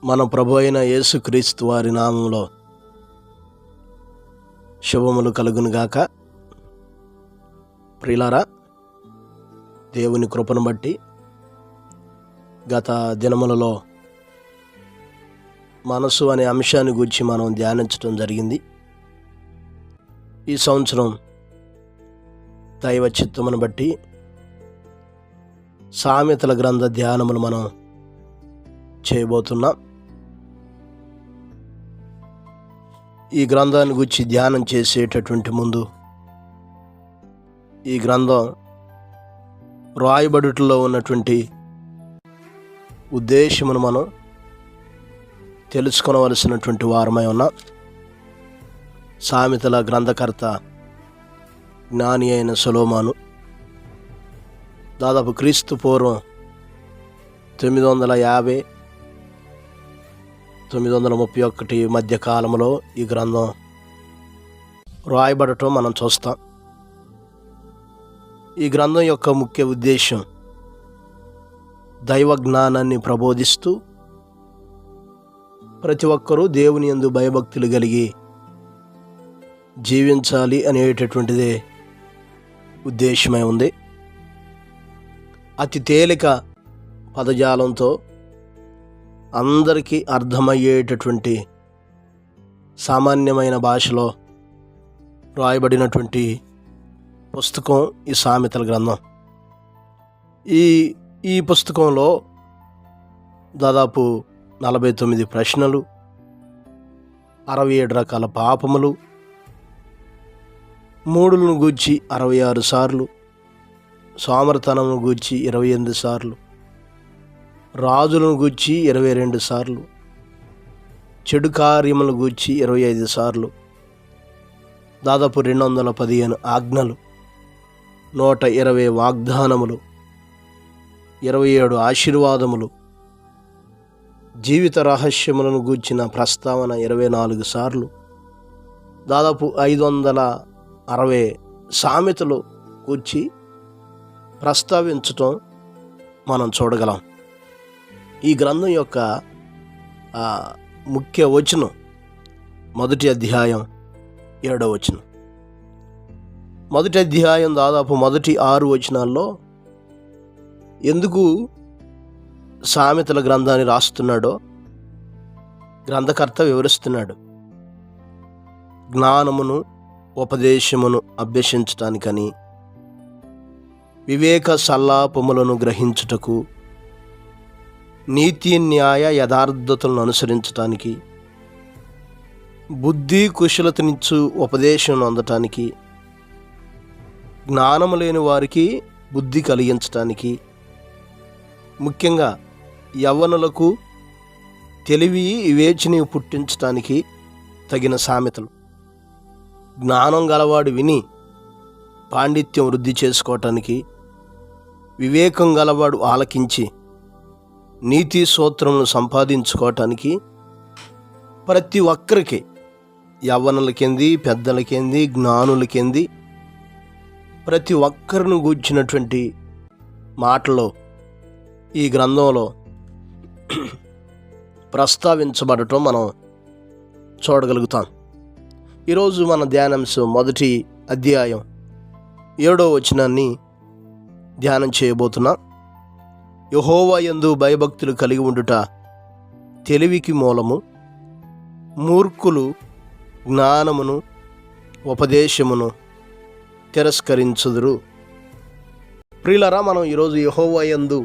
మన ప్రభు అయిన యేసుక్రీస్తు వారి నామంలో శుభములు కలుగునుగాక. ప్రియులారా, దేవుని కృపను బట్టి గత దినములలో మనసు అనే అంశాన్ని గురించి మనం ధ్యానించడం జరిగింది. ఈ సంవత్సరం దైవ చిత్తమును బట్టి సామెతల గ్రంథ ధ్యానములు మనం చేయబోతున్నాం. ఈ గ్రంథాన్ని గురించి ధ్యానం చేసేటటువంటి ముందు ఈ గ్రంథం రాయబడుటలో ఉన్నటువంటి ఉద్దేశమును మనం తెలుసుకొనవలసినటువంటి వారమై ఉన్నాం. సామెతల గ్రంథకర్త జ్ఞాని అయిన సొలొమోను దాదాపు క్రీస్తు పూర్వం 950-931 మధ్య కాలంలో ఈ గ్రంథం రాయబడటం మనం చూస్తాం. ఈ గ్రంథం యొక్క ముఖ్య ఉద్దేశం దైవ జ్ఞానాన్ని ప్రబోధిస్తూ ప్రతి ఒక్కరూ దేవుని యందు భయభక్తులు కలిగి జీవించాలి అనేటటువంటిదే ఉద్దేశమై ఉంది. అతి తేలిక పదజాలంతో అందరికీ అర్థమయ్యేటటువంటి సామాన్యమైన భాషలో రాయబడినటువంటి పుస్తకం ఈ సామెతల గ్రంథం. ఈ పుస్తకంలో దాదాపు 49 ప్రశ్నలు, 67 రకాల పాపములు, మూడులను గూర్చి 66 సార్లు, సోమరితనమును గూర్చి 28 సార్లు, రాజులను గూర్చి 22 సార్లు, చెడు కార్యములను గూర్చి 25 సార్లు, దాదాపు 215 ఆజ్ఞలు, 120 వాగ్దానములు, 27 ఆశీర్వాదములు, జీవిత రహస్యములను గూర్చిన ప్రస్తావన 24 సార్లు, దాదాపు 560 సామెతలు గూర్చి ప్రస్తావించటం మనం చూడగలం. ఈ గ్రంథం యొక్క ముఖ్య వచనం మొదటి అధ్యాయం 7వ వచనం. మొదటి అధ్యాయం దాదాపు మొదటి 6 వచనాల్లో ఎందుకు సామెతల గ్రంథాన్ని రాస్తున్నాడో గ్రంథకర్త వివరిస్తున్నాడు. జ్ఞానమును ఉపదేశమును అభ్యసించటానికని, వివేక సల్లాపములను గ్రహించుటకు, నీతి న్యాయ యథార్థతలను అనుసరించటానికి, బుద్ధి కుశలతనిచ్చు ఉపదేశం అందటానికి, జ్ఞానము లేని వారికి బుద్ధి కలిగించటానికి, ముఖ్యంగా యవ్వనులకు తెలివి వివేచన పుట్టించటానికి తగిన సామెతలు. జ్ఞానం గలవాడు విని పాండిత్యం వృద్ధి చేసుకోవటానికి, వివేకం గలవాడు ఆలకించి నీతి సూత్రమును సంపాదించుకోవటానికి, ప్రతి ఒక్కరికి యవ్వనులకేంది, పెద్దలకేంది, జ్ఞానులకేంది, ప్రతి ఒక్కరిని గూర్చినటువంటి మాటలు ఈ గ్రంథంలో ప్రస్తావించబడటం మనం చూడగలుగుతాం. ఈరోజు మన ధ్యానాంశం మొదటి అధ్యాయం 7వ వచనాన్ని ధ్యానం చేయబోతున్నాం. యెహోవా యందు భయభక్తులు కలిగి ఉండుట తెలివికి మూలము, మూర్ఖులు జ్ఞానమును ఉపదేశమును తిరస్కరించుదురు. ప్రియులారా, మనం ఈరోజు యెహోవా యందు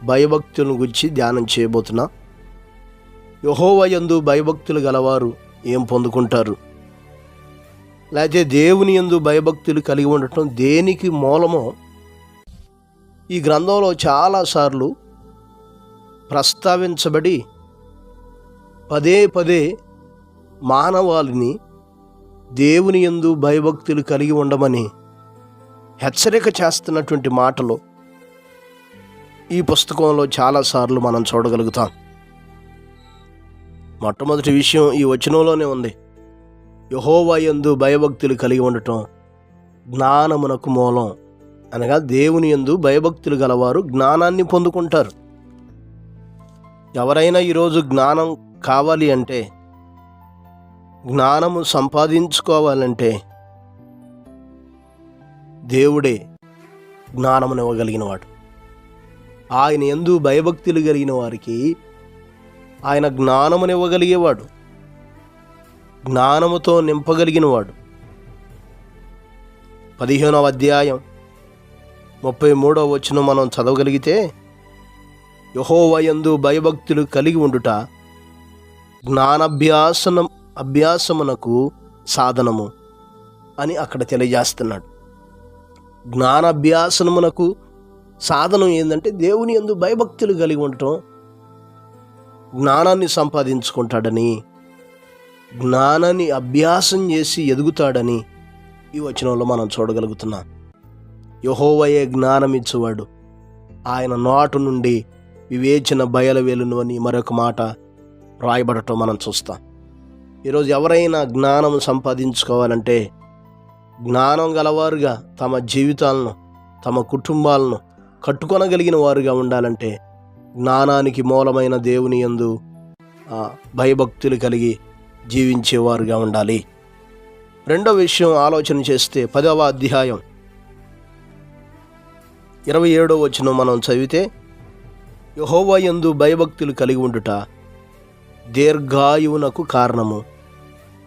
భయభక్తులను గురించి ధ్యానం చేయబోతున్నాం. యెహోవా యందు భయభక్తులు గలవారు ఏం పొందుకుంటారు, లేకపోతే దేవుని యందు భయభక్తులు కలిగి ఉండటం దేనికి మూలమో ఈ గ్రంథంలో చాలాసార్లు ప్రస్తావించబడి పదే పదే మానవాళిని దేవుని యందు భయభక్తులు కలిగి ఉండమని హెచ్చరిక చేస్తున్నటువంటి మాటలు ఈ పుస్తకంలో చాలాసార్లు మనం చూడగలుగుతాం. మొట్టమొదటి విషయం ఈ వచనంలోనే ఉంది. యెహోవా యందు భయభక్తులు కలిగి ఉండటం జ్ఞానమునకు మూలం అనగా దేవుని యందు భయభక్తులు గలవారు జ్ఞానాన్ని పొందుకుంటారు. ఎవరైనా ఈరోజు జ్ఞానం కావాలి అంటే, జ్ఞానము సంపాదించుకోవాలంటే దేవుడే జ్ఞానమునివ్వగలిగిన వాడు. ఆయన యందు భయభక్తులు కలిగిన వారికి ఆయన జ్ఞానమునివ్వగలిగేవాడు, జ్ఞానముతో నింపగలిగినవాడు. 15వ అధ్యాయం 33వ వచనం మనం చదవగలిగితే, యెహోవా యందు భయభక్తులు కలిగి ఉండుట అభ్యాసమునకు సాధనము అని అక్కడ తెలియజేస్తున్నాడు. జ్ఞానాభ్యాసమునకు సాధనం ఏంటంటే దేవుని యందు భయభక్తులు కలిగి ఉండటం, జ్ఞానాన్ని సంపాదించుకుంటాడని, జ్ఞానాన్ని అభ్యాసం చేసి ఎదుగుతాడని ఈ వచనంలో మనం చూడగలుగుతున్నాం. యెహోవాయే జ్ఞానం ఇచ్చేవాడు, ఆయన నోటు నుండి వివేచన బయలువెలును అని మరొక మాట రాయబడటం మనం చూస్తాం. ఈరోజు ఎవరైనా జ్ఞానం సంపాదించుకోవాలంటే, జ్ఞానం గలవారుగా తమ జీవితాలను, తమ కుటుంబాలను కట్టుకొనగలిగిన వారుగా ఉండాలంటే జ్ఞానానికి మూలమైన దేవుని యందు భయభక్తులు కలిగి జీవించేవారుగా ఉండాలి. రెండో విషయం ఆలోచన చేస్తే 10వ అధ్యాయం 27వ వచనం మనం చదివితే, యెహోవా యందు భయభక్తులు కలిగి ఉండుట దీర్ఘాయువునకు కారణము,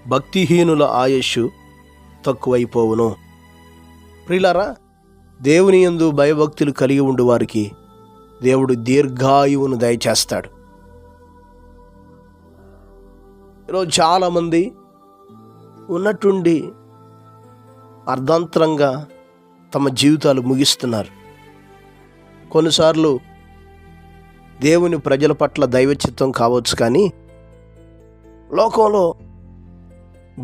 భక్తిహీనుల ఆయుష్షు తక్కువైపోవును. ప్రియులారా, దేవుని యందు భయభక్తులు కలిగి ఉండు వారికి దేవుడు దీర్ఘాయువును దయచేస్తాడు. ఈరోజు చాలామంది ఉన్నట్టుండి అర్ధాంతరంగా తమ జీవితాలు ముగిస్తున్నారు. కొన్నిసార్లు దేవుని ప్రజల పట్ల దైవచిత్తం కావచ్చు, కానీ లోకంలో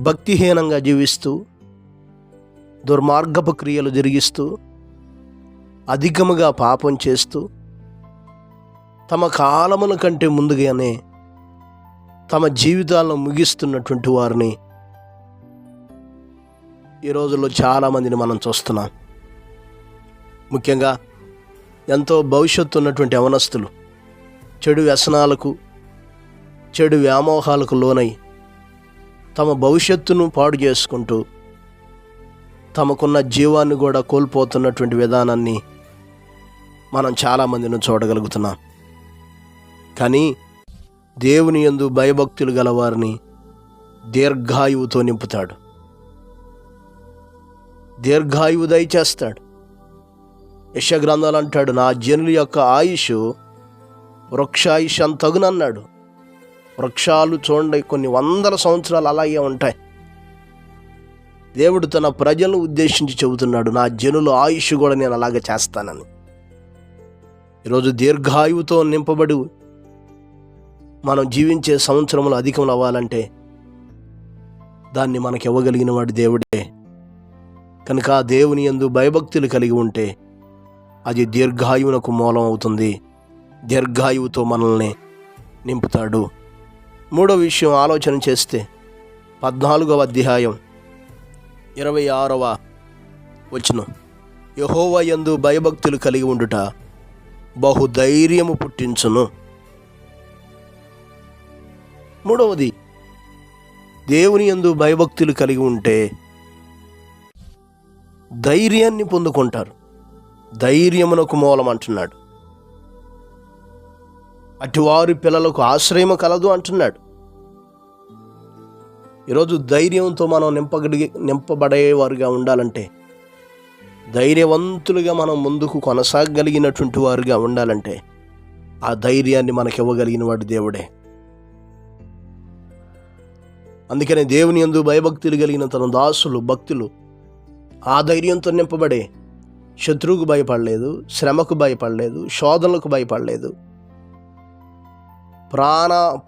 భక్తిహీనంగా జీవిస్తూ, దుర్మార్గపు క్రియలు జరిగిస్తూ, అధికముగా పాపం చేస్తూ, తమ కాలముల కంటే ముందుగానే తమ జీవితాలను ముగిస్తున్నటువంటి వారిని ఈ రోజుల్లో చాలామందిని మనం చూస్తున్నాం. ముఖ్యంగా ఎంతో భవిష్యత్తు ఉన్నటువంటి యవనస్తులు చెడు వ్యసనాలకు, చెడు వ్యామోహాలకు లోనై తమ భవిష్యత్తును పాడు చేసుకుంటూ తమకున్న జీవాన్ని కూడా కోల్పోతున్నటువంటి విధానాన్ని మనం చాలామందిని చూడగలుగుతున్నాం. కానీ దేవుని యందు భయభక్తులు గలవారిని దీర్ఘాయువుతో నింపుతాడు, దీర్ఘాయువు దయచేస్తాడు. యెషయా గ్రంథాలు అంటాడు, నా జనుల యొక్క ఆయుష్ వృక్షాయుష్ అంతగునన్నాడు. వృక్షాలు చూడండి, కొన్ని వందల సంవత్సరాలు అలాగే ఉంటాయి. దేవుడు తన ప్రజలను ఉద్దేశించి చెబుతున్నాడు, నా జనుల ఆయుష్ కూడా నేను అలాగే చేస్తానని. ఈరోజు దీర్ఘాయువుతో నింపబడి మనం జీవించే సంవత్సరములు అధికములు అవ్వాలంటే దాన్ని మనకి ఇవ్వగలిగిన వాడు దేవుడే. కనుక దేవుని యందు భయభక్తులు కలిగి ఉంటే అది దీర్ఘాయువునకు మూలం అవుతుంది, దీర్ఘాయువుతో మనల్ని నింపుతాడు. మూడో విషయం ఆలోచన చేస్తే 14వ అధ్యాయం 26వ వచనం, యెహోవా యందు భయభక్తులు కలిగి ఉండుట బహుధైర్యము పుట్టించును. మూడవది, దేవుని యందు భయభక్తులు కలిగి ఉంటే ధైర్యాన్ని పొందుకుంటారు. ధైర్యమునకు మూలం అంటున్నాడు. అటువారి పిల్లలకు ఆశ్రయము కలదు అంటున్నాడు. ఈరోజు ధైర్యంతో మనం నింపబడేవారుగా ఉండాలంటే, ధైర్యవంతులుగా మనం ముందుకు కొనసాగలిగినటువంటి వారుగా ఉండాలంటే ఆ ధైర్యాన్ని మనకి ఇవ్వగలిగిన వాడు దేవుడే. అందుకనే దేవుని యందు భయభక్తులు కలిగిన తన దాసులు, భక్తులు ఆ ధైర్యంతో నింపబడే శత్రువుకు భయపడలేదు, శ్రమకు భయపడలేదు, శోధనలకు భయపడలేదు.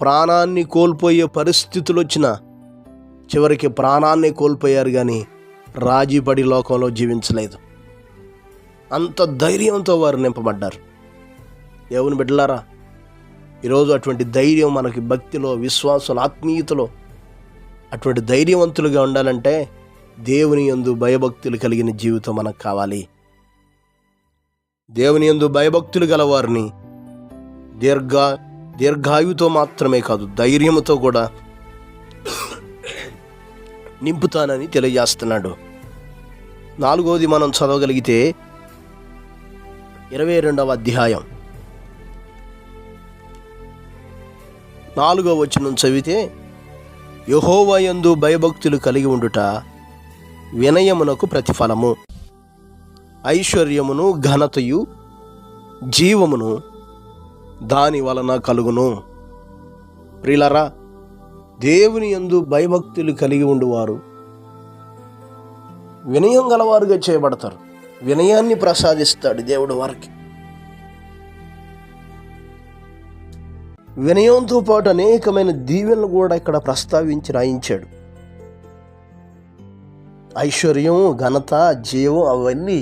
ప్రాణాన్ని కోల్పోయే పరిస్థితులు వచ్చినా చివరికి ప్రాణాన్ని కోల్పోయారు, కానీ రాజీపడి లోకంలో జీవించలేదు. అంత ధైర్యంతో వారు నింపబడ్డారు. దేవుని బిడ్డలారా, ఈరోజు అటువంటి ధైర్యం మనకి భక్తిలో, విశ్వాసంలో, ఆత్మీయతలో అటువంటి ధైర్యవంతులుగా ఉండాలంటే దేవుని యందు భయభక్తులు కలిగిన జీవితం మనకు కావాలి. దేవుని యందు భయభక్తులు గలవారిని దీర్ఘాయువుతో మాత్రమే కాదు, ధైర్యంతో కూడా నింపుతానని తెలియజేస్తున్నాడు. 4వది మనం చదవగలిగితే 22వ అధ్యాయం 4వ వచనం చదివితే, యెహోవా యందు భయభక్తులు కలిగి ఉండుట వినయమునకు ప్రతిఫలము, ఐశ్వర్యమును ఘనతయు జీవమును దాని వలన కలుగును. ప్రియులారా, దేవుని యందు భయభక్తులు కలిగి ఉండువారు వినయం గలవారుగా చేయబడతారు. వినయాన్ని ప్రసాదిస్తాడు దేవుడు వారికి. వినయంతో పాటు అనేకమైన దీవెనలు కూడా ఇక్కడ ప్రస్తావించి రాయించాడు. ఐశ్వర్యం, ఘనత, జీవం అవన్నీ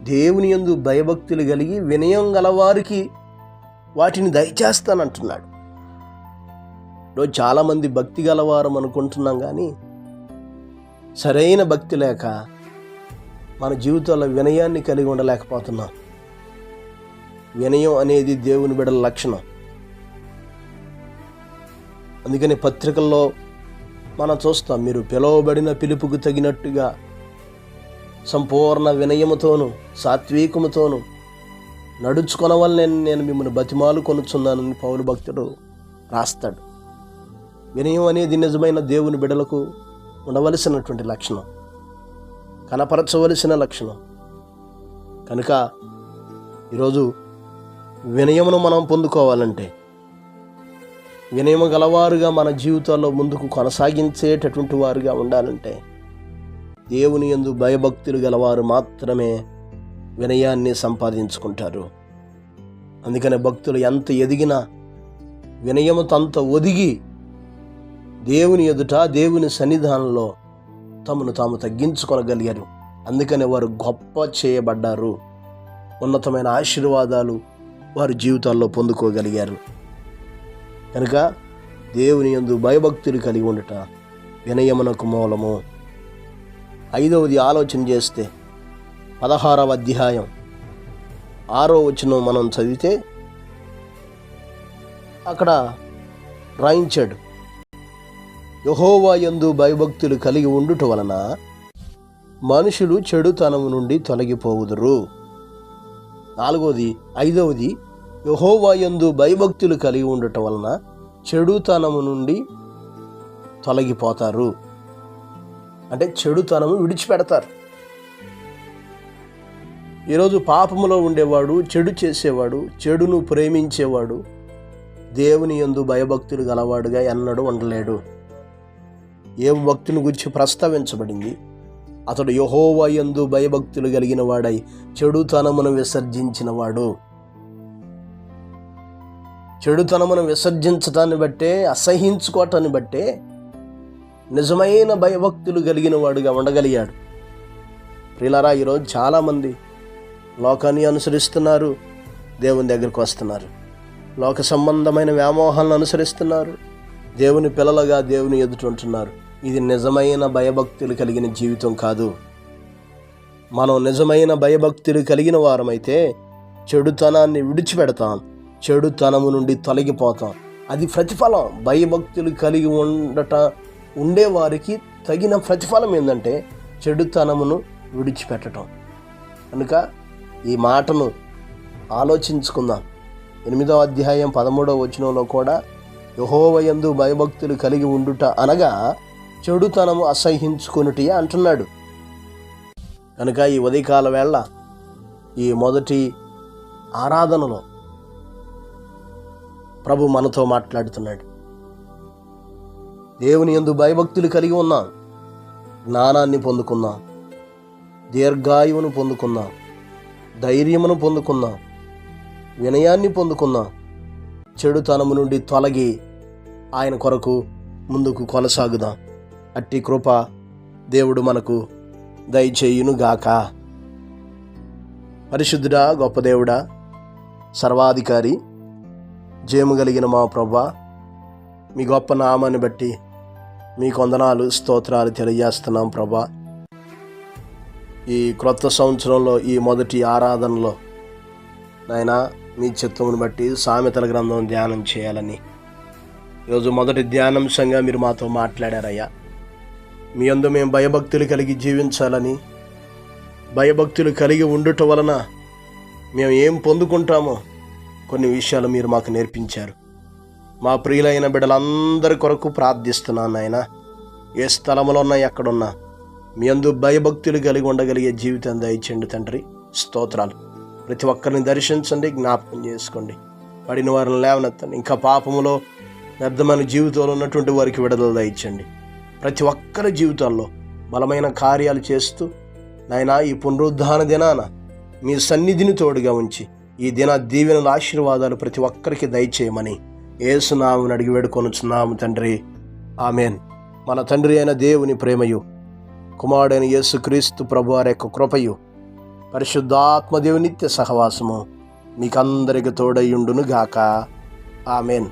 దేవుని యందు భయభక్తులు కలిగి వినయం గలవారికి వాటిని దయచేస్తానంటున్నాడు. ఈరోజు చాలామంది భక్తి గలవారం అనుకుంటున్నాం, కానీ సరైన భక్తి లేక మన జీవితంలో వినయాన్ని కలిగి ఉండలేకపోతున్నాం. వినయం అనేది దేవుని బిడ్డల లక్షణం. అందుకని పత్రికల్లో మనం చూస్తాం, మీరు పిలువబడిన పిలుపుకు తగినట్టుగా సంపూర్ణ వినయముతోను సాత్వికముతోను నడుచుకొనవలనని నేను మిమ్మల్ని బతిమాలు కొనుచున్నానని పౌలు భక్తుడు రాస్తాడు. వినయం అనేది నిజమైన దేవుని బిడ్డలకు ఉండవలసినటువంటి లక్షణం, కనపరచవలసిన లక్షణం. కనుక ఈరోజు వినయమును మనం పొందుకోవాలంటే, వినయము గలవారుగా మన జీవితాల్లో ముందుకు కొనసాగించేటటువంటి వారుగా ఉండాలంటే, దేవుని యందు భయభక్తులు గలవారు మాత్రమే వినయాన్ని సంపాదించుకుంటారు. అందుకనే భక్తులు ఎంత ఎదిగినా వినయముతో అంత ఒదిగి దేవుని ఎదుట, దేవుని సన్నిధానంలో తమను తాము తగ్గించుకొనగలిగారు. అందుకనే వారు గొప్ప చేయబడ్డారు. ఉన్నతమైన ఆశీర్వాదాలు వారి జీవితాల్లో పొందుకోగలిగారు. కనుక దేవుని యందు భయభక్తులు కలిగి ఉండుట వినయమునకు మూలము. 5వది ఆలోచన చేస్తే 16వ అధ్యాయం 6వ వచనం మనం చదివితే అక్కడ రాయించాడు, యెహోవా యందు భయభక్తులు కలిగి ఉండుట వలన మనుషులు చెడుతనము నుండి తొలగిపోవుదురు. 5వది యెహోవా యందు భయభక్తులు కలిగి ఉండటం వలన చెడుతనము నుండి తొలగిపోతారు. అంటే చెడుతనము విడిచిపెడతారు. ఈరోజు పాపములో ఉండేవాడు, చెడు చేసేవాడు, చెడును ప్రేమించేవాడు దేవుని యందు భయభక్తులు గలవాడుగా ఎన్నడూ ఉండలేడు. ఏ భక్తుని గురించి ప్రస్తావించబడింది, అతడు యెహోవా యందు భయభక్తులు కలిగిన వాడై చెడుతనమును విసర్జించిన వాడు. చెడుతనమును విసర్జించటాన్ని బట్టే, అసహించుకోవటాన్ని బట్టే నిజమైన భయభక్తులు కలిగిన వాడుగా ఉండగలిగాడు. ప్రియులారా, ఈరోజు చాలామంది లోకాన్ని అనుసరిస్తున్నారు, దేవుని దగ్గరికి వస్తున్నారు. లోక సంబంధమైన వ్యామోహాలను అనుసరిస్తున్నారు, దేవుని పిల్లలుగా దేవుని ఎదుట ఉంటున్నారు. ఇది నిజమైన భయభక్తులు కలిగిన జీవితం కాదు. మనం నిజమైన భయభక్తులు కలిగిన వారమైతే చెడుతనాన్ని విడిచిపెడతాం, చెడుతనము నుండి తొలగిపోతాం. అది ప్రతిఫలం. భయభక్తులు కలిగి ఉండేవారికి తగిన ప్రతిఫలం ఏంటంటే చెడుతనమును విడిచిపెట్టడం. కనుక ఈ మాటను ఆలోచించుకుందాం. 8వ అధ్యాయం 13వ వచనంలో కూడా యెహోవా యందు భయభక్తులు కలిగి ఉండుట అనగా చెడుతనము అసహించుకొనుట అంటున్నాడు. కనుక ఈ ఉదయకాల వేళ ఈ మొదటి ఆరాధనలో ప్రభు మనతో మాట్లాడుతున్నాడు. దేవుని యందు భయభక్తులు కలిగి ఉన్నాం, జ్ఞానాన్ని పొందుకుందాం, దీర్ఘాయువును పొందుకుందాం, ధైర్యమును పొందుకుందాం, వినయాన్ని పొందుకుందాం. చెడుతనము నుండి తొలగి ఆయన కొరకు ముందుకు కొనసాగుదాం. అట్టి కృప దేవుడు మనకు దయచేయునుగాక. పరిశుద్ధుడా, గొప్ప దేవుడా, సర్వాధికారి, జయము కలిగిన మా ప్రభువా, మీ గొప్ప నామాన్ని బట్టి మీకు వందనాలు, స్తోత్రాలు తెలియజేస్తున్నాం ప్రభువా. ఈ క్రొత్త సంవత్సరంలో ఈ మొదటి ఆరాధనలో నాయనా మీ చిత్తమును బట్టి సామెతల గ్రంథం ధ్యానం చేయాలని ఈరోజు మొదటి ధ్యానాంశంగా మీరు మాతో మాట్లాడారయ్యా. మీ యందు మేము భయభక్తులు కలిగి జీవించాలని, భయభక్తులు కలిగి ఉండుట వలన మేము ఏం పొందుకుంటామో కొన్ని విషయాలు మీరు మాకు నేర్పించారు. మా ప్రియులైన బిడ్డలందరి కొరకు ప్రార్థిస్తున్నాను నాయన. ఏ స్థలంలో ఉన్నా ఎక్కడున్నా మీ యందు భయభక్తులు కలిగి ఉండగలిగే జీవితం దయచేయండి తండ్రి. స్తోత్రాలు. ప్రతి ఒక్కరిని దర్శించండి, జ్ఞాపకం చేసుకోండి. పడిన వారిని లేవనెత్తండి. ఇంకా పాపములో వ్యర్థమైన జీవితంలో ఉన్నటువంటి వారికి విడుదల దయచండి. ప్రతి ఒక్కరి జీవితాల్లో బలమైన కార్యాలు చేస్తూ నాయనా ఈ పునరుద్ధాన దినాన మీ సన్నిధిని తోడుగా ఉంచి ఈ దిన దీవెనల ఆశీర్వాదాలు ప్రతి ఒక్కరికి దయచేయమని యేసు నామమున అడిగి వేడుకొనుచున్నాము తండ్రి. ఆమేన్. మన తండ్రి అయిన దేవుని ప్రేమయు, కుమారుడైన యేసుక్రీస్తు ప్రభువారి యొక్క కృపయు, పరిశుద్ధాత్మ దేవుని నిత్య సహవాసము మీకందరికి తోడయ్యుండును గాక. ఆమేన్.